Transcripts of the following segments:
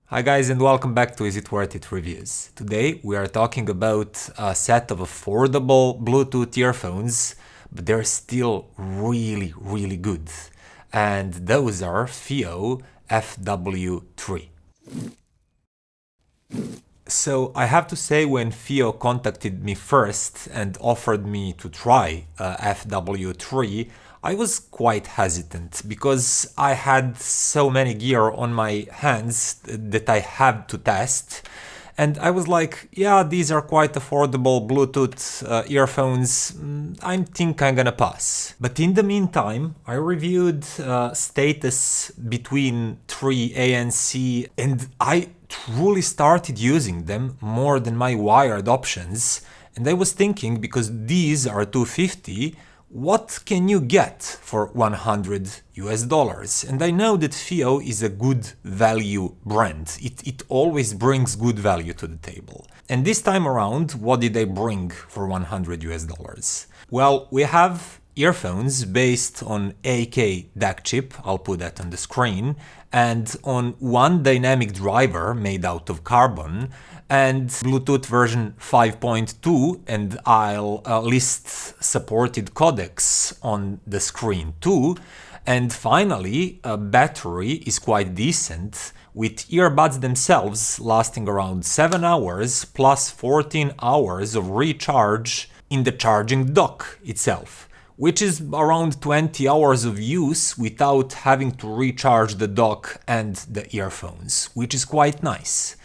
Hi guys and welcome back to Is It Worth It Reviews. Today we are talking about a set of affordable Bluetooth earphones, but they're still really good. And those are Fiio FW3. So I have to say, when Fiio contacted me first and offered me to try FW3, I was quite hesitant because I had so many gear on my hands that I had to test. And I was like, yeah, these are quite affordable Bluetooth earphones. I think I'm gonna pass. But in the meantime, I reviewed status between 3 A and C, and I truly started using them more than my wired options. And I was thinking, because these are $250, what can you get for $100? And I know that Fiio is a good value brand. It always brings good value to the table. And this time around, what did they bring for $100? Well, we have earphones based on AK DAC chip, I'll put that on the screen, and on one dynamic driver made out of carbon, and Bluetooth version 5.2, and I'll list supported codecs on the screen too. And finally, a battery is quite decent, with earbuds themselves lasting around 7 hours plus 14 hours of recharge in the charging dock itself, which is around 20 hours of use without having to recharge the dock and the earphones, which is quite nice.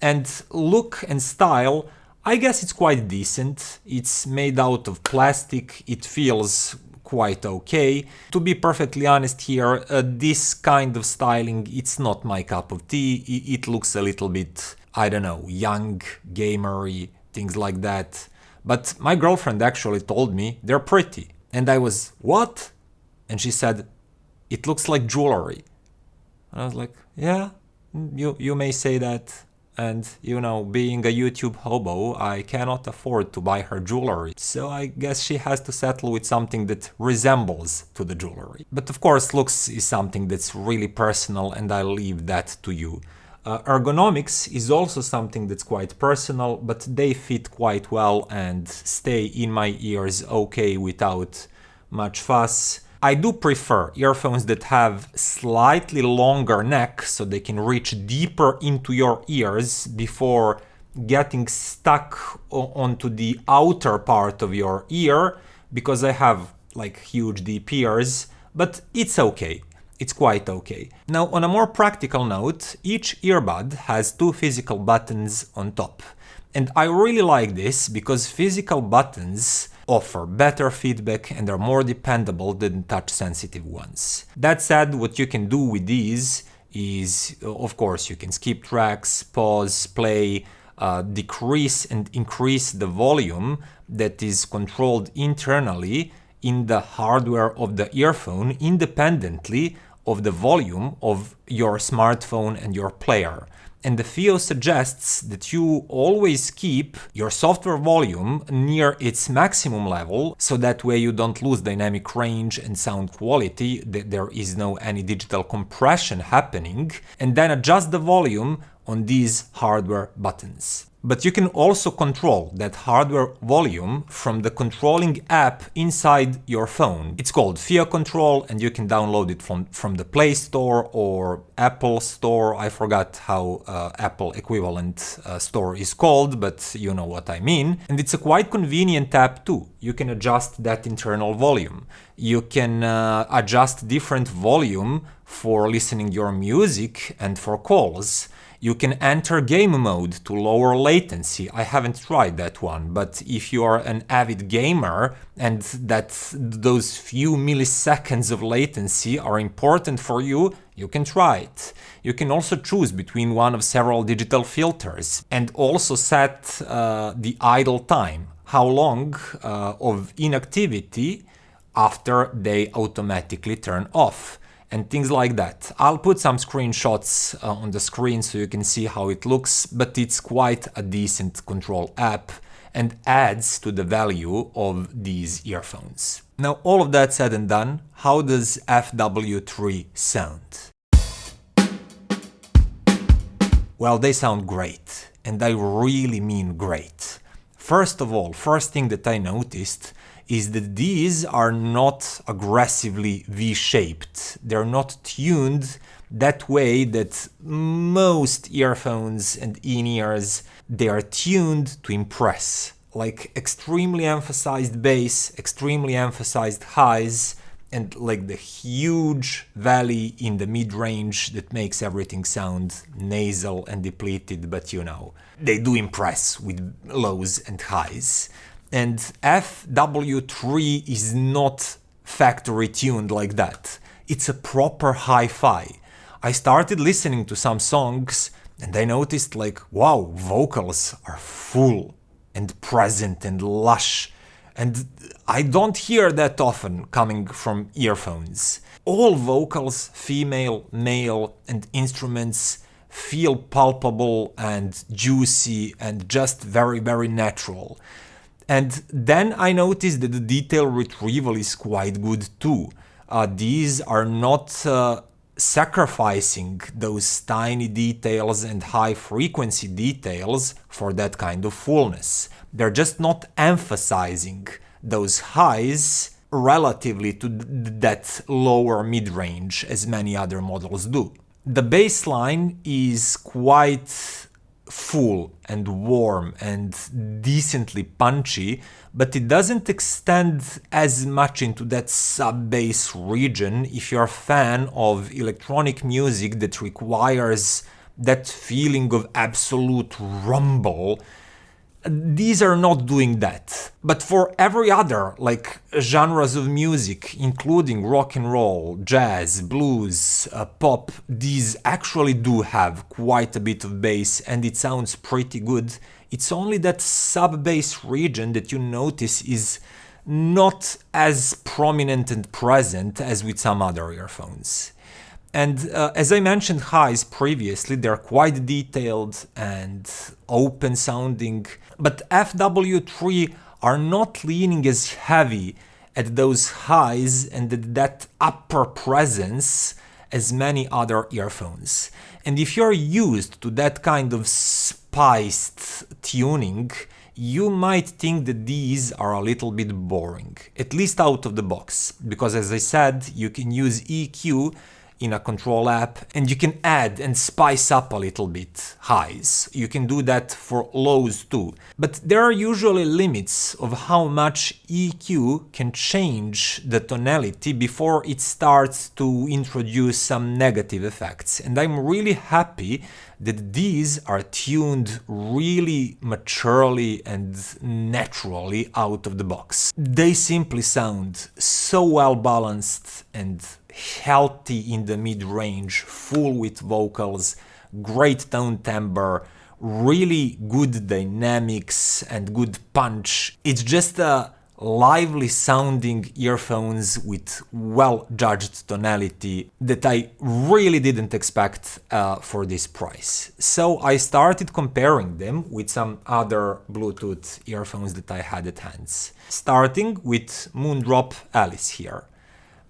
And look and style, I guess it's quite decent. It's made out of plastic, it feels quite okay. To be perfectly honest here, this kind of styling, it's not my cup of tea. It looks a little bit, I don't know, young, gamery, things like that. But my girlfriend actually told me they're pretty. And I was, what? And she said, it looks like jewelry. And I was like, yeah, you may say that. And, you know, being a YouTube hobo, I cannot afford to buy her jewelry. So I guess she has to settle with something that resembles to the jewelry. But of course, looks is something that's really personal, and I'll leave that to you. Ergonomics is also something that's quite personal, but they fit quite well and stay in my ears okay without much fuss. I do prefer earphones that have slightly longer neck so they can reach deeper into your ears before getting stuck onto the outer part of your ear, because I have like huge deep ears, but it's okay. It's quite okay. Now, on a more practical note, each earbud has 2 physical buttons on top. And I really like this because physical buttons offer better feedback and are more dependable than touch-sensitive ones. That said, what you can do with these is, of course, you can skip tracks, pause, play, decrease and increase the volume that is controlled internally in the hardware of the earphone independently of the volume of your smartphone and your player. And the Fiio suggests that you always keep your software volume near its maximum level, so that way you don't lose dynamic range and sound quality, that there is no any digital compression happening, and then adjust the volume on these hardware buttons. But you can also control that hardware volume from the controlling app inside your phone. It's called Fiio Control, and you can download it from the Play Store or Apple Store. I forgot how Apple equivalent store is called, but you know what I mean. And it's a quite convenient app too. You can adjust that internal volume. You can adjust different volume for listening your music and for calls. You can enter game mode to lower latency. I haven't tried that one, but if you are an avid gamer and those few milliseconds of latency are important for you, you can try it. You can also choose between one of several digital filters and also set the idle time, how long of inactivity after they automatically turn off, and things like that. I'll put some screenshots on the screen so you can see how it looks, but it's quite a decent control app and adds to the value of these earphones. Now, all of that said and done, how does FW3 sound? Well, they sound great, and I really mean great. First of all, first thing that I noticed is that these are not aggressively V-shaped. They're not tuned that way that most earphones and in-ears, they are tuned to impress. Like extremely emphasized bass, extremely emphasized highs, and like the huge valley in the mid-range that makes everything sound nasal and depleted, but you know, they do impress with lows and highs. And FW3 is not factory tuned like that. It's a proper hi-fi. I started listening to some songs and I noticed like, wow, vocals are full and present and lush. And I don't hear that often coming from earphones. All vocals, female, male, and instruments feel palpable and juicy and just very, very natural. And then I noticed that the detail retrieval is quite good too. These are not sacrificing those tiny details and high frequency details for that kind of fullness. They're just not emphasizing those highs relatively to that lower mid-range as many other models do. The bass line is quite full and warm and decently punchy, but it doesn't extend as much into that sub-bass region if you're a fan of electronic music that requires that feeling of absolute rumble. These are not doing that. But for every other, like, genres of music, including rock and roll, jazz, blues, pop, these actually do have quite a bit of bass and it sounds pretty good. It's only that sub-bass region that you notice is not as prominent and present as with some other earphones. And as I mentioned highs previously, they're quite detailed and open sounding, but FW3 are not leaning as heavy at those highs and at that upper presence as many other earphones. And if you're used to that kind of spiced tuning, you might think that these are a little bit boring, at least out of the box, because as I said, you can use EQ in a control app and you can add and spice up a little bit highs. You can do that for lows too. But there are usually limits of how much EQ can change the tonality before it starts to introduce some negative effects. And I'm really happy that these are tuned really maturely and naturally out of the box. They simply sound so well balanced and healthy in the mid-range, full with vocals, great tone timbre, really good dynamics and good punch. It's just a lively sounding earphones with well-judged tonality that I really didn't expect for this price. So I started comparing them with some other Bluetooth earphones that I had at hands, starting with Moondrop Alice here.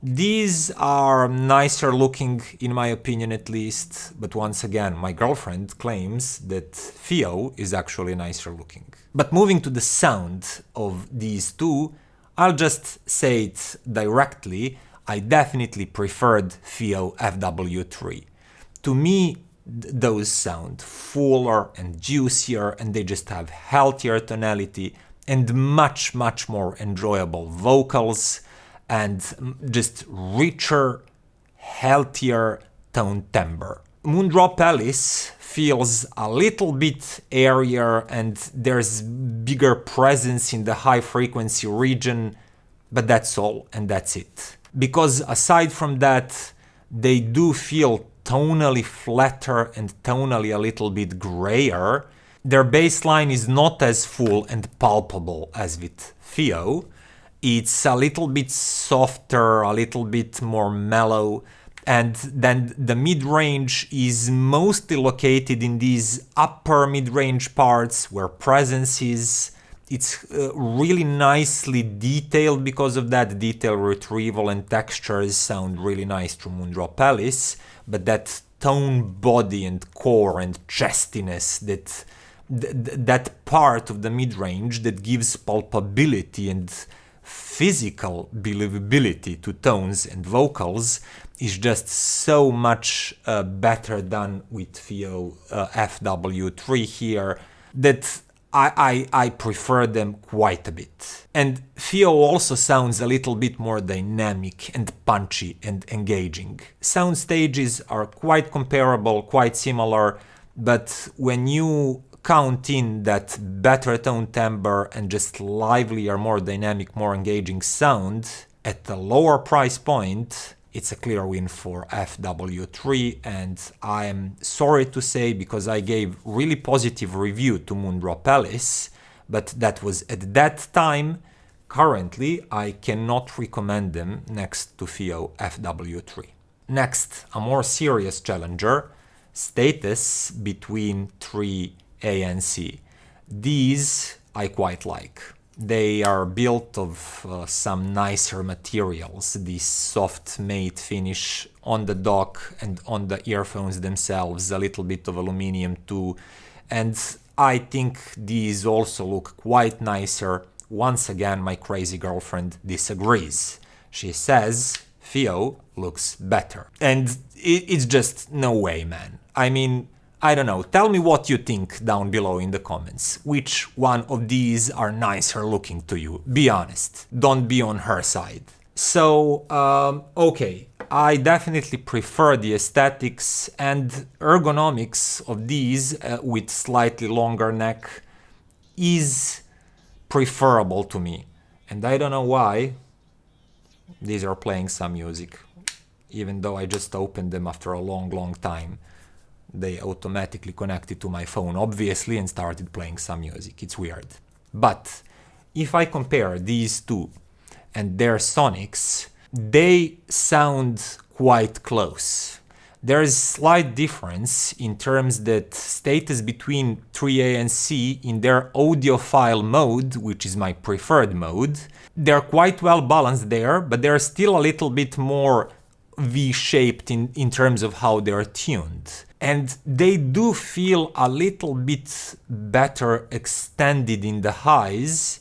These are nicer looking, in my opinion at least, but once again, my girlfriend claims that Fiio is actually nicer looking. But moving to the sound of these two, I'll just say it directly, I definitely preferred Fiio FW3. To me, those sound fuller and juicier and they just have healthier tonality and much more enjoyable vocals and just richer, healthier tone timbre. Moondrop Alice feels a little bit airier and there's bigger presence in the high frequency region, but that's all and that's it. Because aside from that, they do feel tonally flatter and tonally a little bit grayer. Their bass line is not as full and palpable as with Fiio. It's a little bit softer, a little bit more mellow, and then the mid-range is mostly located in these upper mid-range parts where presence is. It's really nicely detailed because of that. Detail retrieval and textures sound really nice through Moondrop Alice, but that tone body and core and chestiness, that part of the mid-range that gives palpability and physical believability to tones and vocals is just so much better done with Fiio FW3 here that I prefer them quite a bit. And Fiio also sounds a little bit more dynamic and punchy and engaging. Sound stages are quite comparable, quite similar, but when you count in that better tone timbre and just livelier, more dynamic, more engaging sound at the lower price point, it's a clear win for FW3, and I am sorry to say, because I gave really positive review to Moondrop Alice, but that was at that time. Currently, I cannot recommend them next to Fiio FW3. Next, a more serious challenger, status between 3A and C. These I quite like. They are built of some nicer materials, this soft matte finish on the dock and on the earphones themselves, a little bit of aluminium too, and I think these also look quite nicer. Once again, my crazy girlfriend disagrees. She says Fiio looks better, and it's just no way, man. I mean, I don't know, tell me what you think down below in the comments. Which one of these are nicer looking to you? Be honest, don't be on her side. So, okay, I definitely prefer the aesthetics and ergonomics of these with slightly longer neck is preferable to me. And I don't know why these are playing some music, even though I just opened them after a long time. They automatically connected to my phone, obviously, and started playing some music. It's weird. But if I compare these two and their sonics, they sound quite close. There is slight difference in terms that status between 3A and C in their audiophile mode, which is my preferred mode. They're quite well balanced there, but they're still a little bit more V-shaped in terms of how they're tuned. And they do feel a little bit better extended in the highs,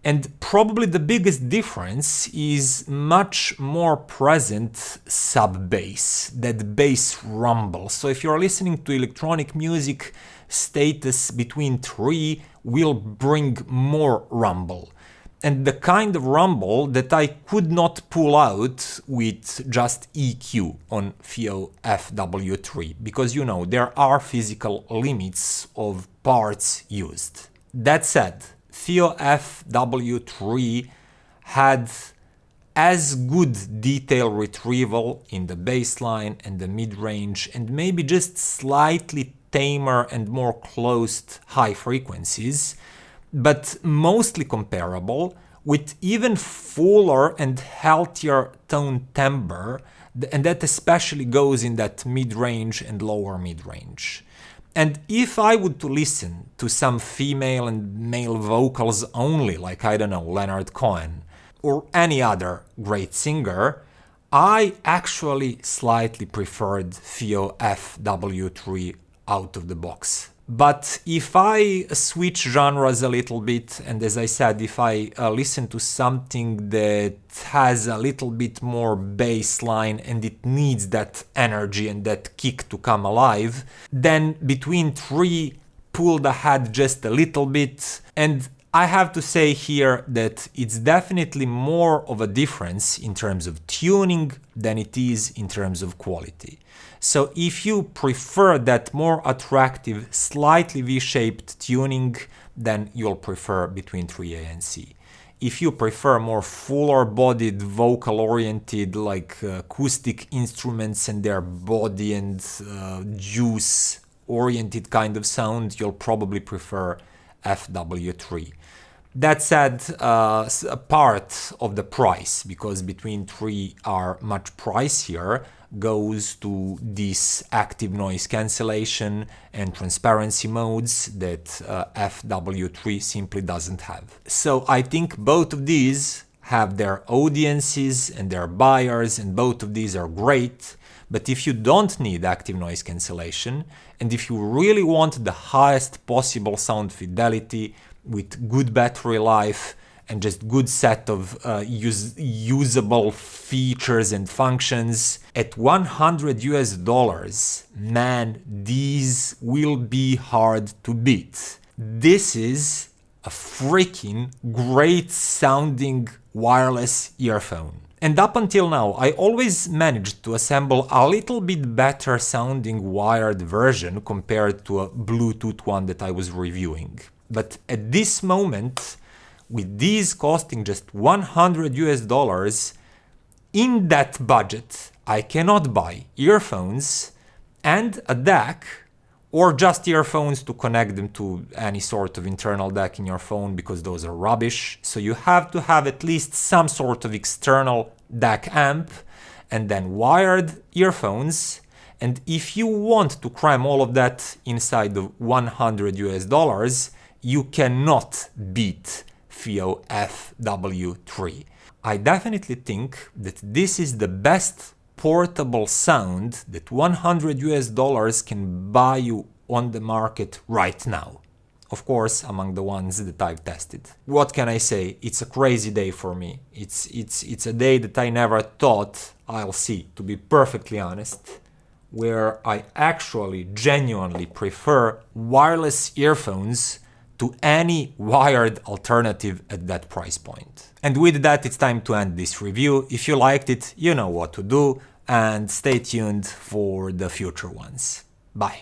and probably the biggest difference is much more present sub-bass, that bass rumble. So if you're listening to electronic music, status between 3 will bring more rumble. And the kind of rumble that I could not pull out with just EQ on Fiio FW3, because you know, there are physical limits of parts used. That said, Fiio FW3 had as good detail retrieval in the bassline and the mid-range, and maybe just slightly tamer and more closed high frequencies, but mostly comparable, with even fuller and healthier tone timbre, and that especially goes in that mid-range and lower mid-range. And if I would to listen to some female and male vocals only, like, I don't know, Leonard Cohen, or any other great singer, I actually slightly preferred Fiio FW3 out of the box. But if I switch genres a little bit, and as I said, if I listen to something that has a little bit more bass line and it needs that energy and that kick to come alive, then between 3 pulled ahead just a little bit. And I have to say here that it's definitely more of a difference in terms of tuning than it is in terms of quality. So if you prefer that more attractive, slightly V-shaped tuning, then you'll prefer between 3A and C. If you prefer more fuller-bodied, vocal-oriented, like acoustic instruments and their body and juice-oriented kind of sound, you'll probably prefer FW3. That said, a part of the price, because between 3 are much pricier, goes to this active noise cancellation and transparency modes that FW3 simply doesn't have. So I think both of these have their audiences and their buyers, and both of these are great, But if you don't need active noise cancellation, and if you really want the highest possible sound fidelity with good battery life and just good set of usable features and functions, at $100, man, these will be hard to beat. This is a freaking great sounding wireless earphone. And up until now, I always managed to assemble a little bit better sounding wired version compared to a Bluetooth one that I was reviewing. But at this moment, with these costing just $100, in that budget, I cannot buy earphones and a DAC, or just earphones to connect them to any sort of internal DAC in your phone, because those are rubbish. So you have to have at least some sort of external DAC amp, and then wired earphones. And if you want to cram all of that inside the $100, you cannot beat Fiio FW3. I definitely think that this is the best portable sound that $100 can buy you on the market right now. Of course, among the ones that I've tested. What can I say? It's a crazy day for me. It's a day that I never thought I'll see, to be perfectly honest, where I actually genuinely prefer wireless earphones to any wired alternative at that price point. And with that, it's time to end this review. If you liked it, you know what to do, and stay tuned for the future ones. Bye.